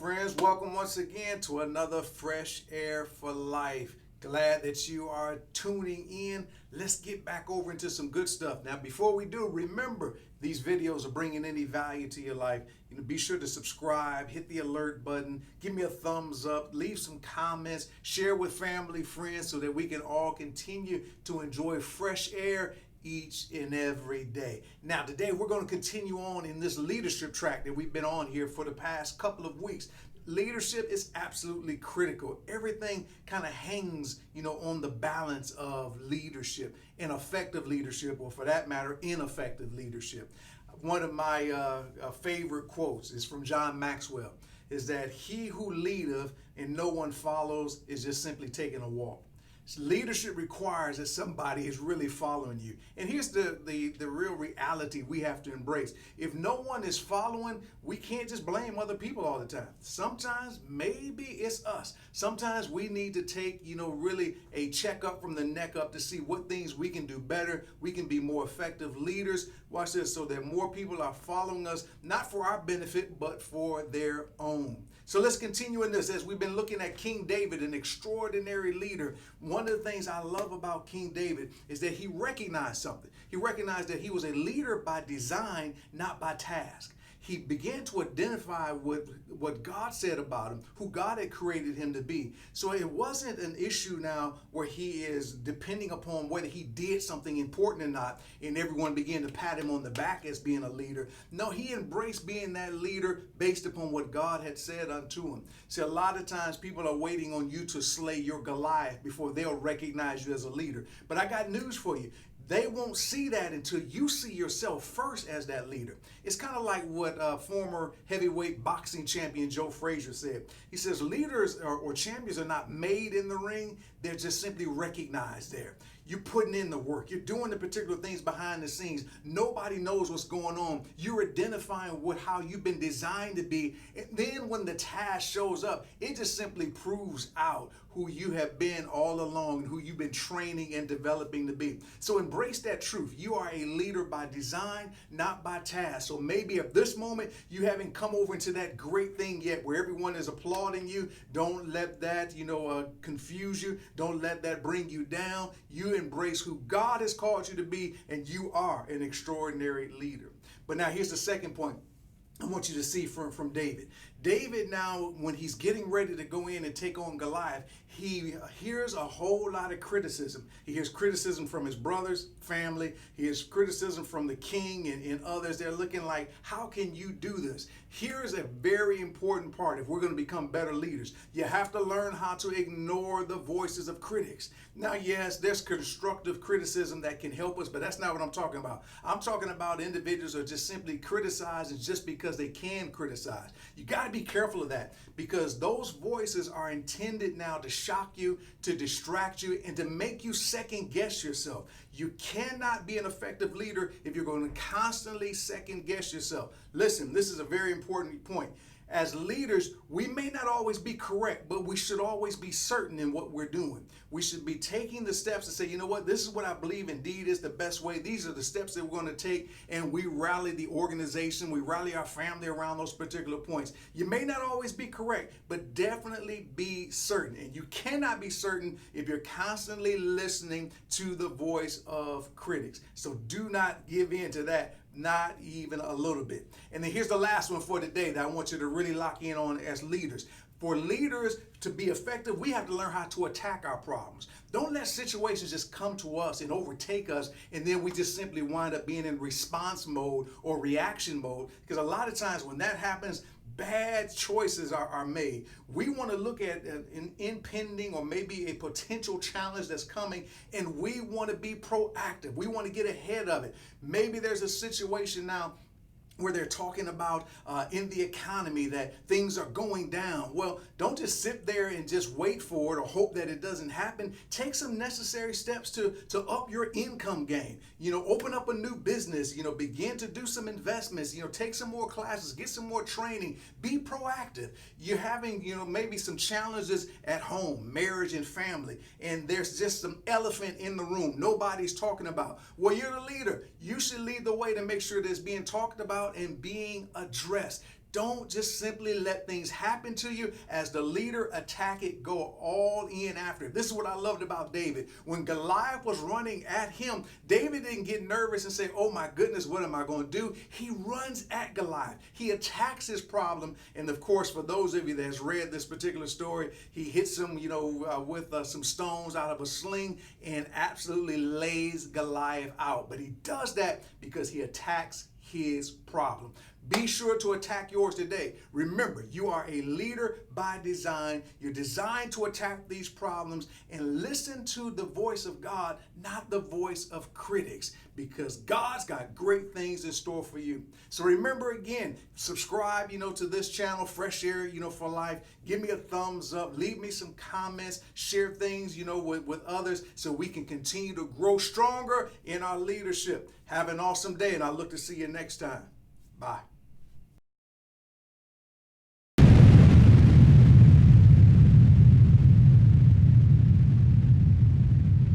friends. Welcome once again to another Fresh Air for Life. Glad that you are tuning in. Let's get back over into some good stuff. Now, before we do, remember these videos are bringing any value to your life. Be sure to subscribe, hit the alert button, give me a thumbs up, leave some comments, share with family, friends so that we can all continue to enjoy fresh air each and every day. Now, today we're going to continue on in this leadership track that we've been on here for the past couple of weeks. Leadership is absolutely critical. Everything kind of hangs, on the balance of leadership and effective leadership, or for that matter, ineffective leadership. One of my favorite quotes is from John Maxwell, is that he who leadeth and no one follows is just simply taking a walk. Leadership requires that somebody is really following you. And here's the real reality we have to embrace. If no one is following, we can't just blame other people all the time. Sometimes maybe it's us. Sometimes we need to take, really a checkup from the neck up to see what things we can do better. We can be more effective leaders. Watch this, so that more people are following us, not for our benefit, but for their own. So let's continue in this as we've been looking at King David, an extraordinary leader. One of the things I love about King David is that he recognized something. He recognized that he was a leader by design, not by task. He began to identify what God said about him, who God had created him to be. So it wasn't an issue now where he is depending upon whether he did something important or not, and everyone began to pat him on the back as being a leader. No, he embraced being that leader based upon what God had said unto him. See, a lot of times people are waiting on you to slay your Goliath before they'll recognize you as a leader. But I got news for you. They won't see that until you see yourself first as that leader. It's kind of like what former heavyweight boxing champion Joe Frazier said. He says leaders or champions are not made in the ring. They're just simply recognized there. You're putting in the work. You're doing the particular things behind the scenes. Nobody knows what's going on. You're identifying how you've been designed to be. And then when the task shows up, it just simply proves out who you have been all along and who you've been training and developing to be. So embrace that truth. You are a leader by design, not by task. So maybe at this moment you haven't come over into that great thing yet where everyone is applauding you. Don't let that, confuse you. Don't let that bring you down. You embrace who God has called you to be, and you are an extraordinary leader. But now here's the second point I want you to see from David. David now, when he's getting ready to go in and take on Goliath, he hears a whole lot of criticism. He hears criticism from his brothers, family. He hears criticism from the king and others. They're looking like, how can you do this? Here's a very important part if we're going to become better leaders. You have to learn how to ignore the voices of critics. Now, yes, there's constructive criticism that can help us, but that's not what I'm talking about. I'm talking about individuals who are just simply criticizing just because they can criticize. You got to be careful of that, because those voices are intended now to shock you, to distract you, and to make you second guess yourself. You cannot be an effective leader if you're going to constantly second guess yourself. Listen, this is a very important point. As leaders, we may not always be correct, but we should always be certain in what we're doing. We should be taking the steps to say, you know what, this is what I believe indeed is the best way. These are the steps that we're going to take, and we rally the organization, we rally our family around those particular points. You may not always be correct, but definitely be certain. And you cannot be certain if you're constantly listening to the voice of critics. So do not give in to that. Not even a little bit. And then here's the last one for today that I want you to really lock in on as leaders. For leaders to be effective, we have to learn how to attack our problems. Don't let situations just come to us and overtake us, and then we just simply wind up being in response mode or reaction mode. Because a lot of times when that happens, bad choices are made. We want to look at an impending or maybe a potential challenge that's coming, and we want to be proactive. We want to get ahead of it. Maybe there's a situation now where they're talking about in the economy that things are going down. Well, don't just sit there and just wait for it or hope that it doesn't happen. Take some necessary steps to up your income game. Open up a new business, begin to do some investments, take some more classes, get some more training, be proactive. You're having, maybe some challenges at home, marriage and family, and there's just some elephant in the room nobody's talking about. Well, you're the leader. You should lead the way to make sure that it's being talked about and being addressed. Don't just simply let things happen to you. As the leader, attack it, go all in after it. This is what I loved about David. When Goliath was running at him, David didn't get nervous and say, oh my goodness, what am I going to do? He runs at Goliath. He attacks his problem. And of course, for those of you that has read this particular story, he hits him, with some stones out of a sling and absolutely lays Goliath out. But he does that because he attacks his problem. Be sure to attack yours today. Remember, you are a leader by design. You're designed to attack these problems and listen to the voice of God, not the voice of critics, because God's got great things in store for you. So remember again, subscribe, to this channel, Fresh Air, for Life. Give me a thumbs up. Leave me some comments. Share things, with others so we can continue to grow stronger in our leadership. Have an awesome day, and I look to see you next time. Bye.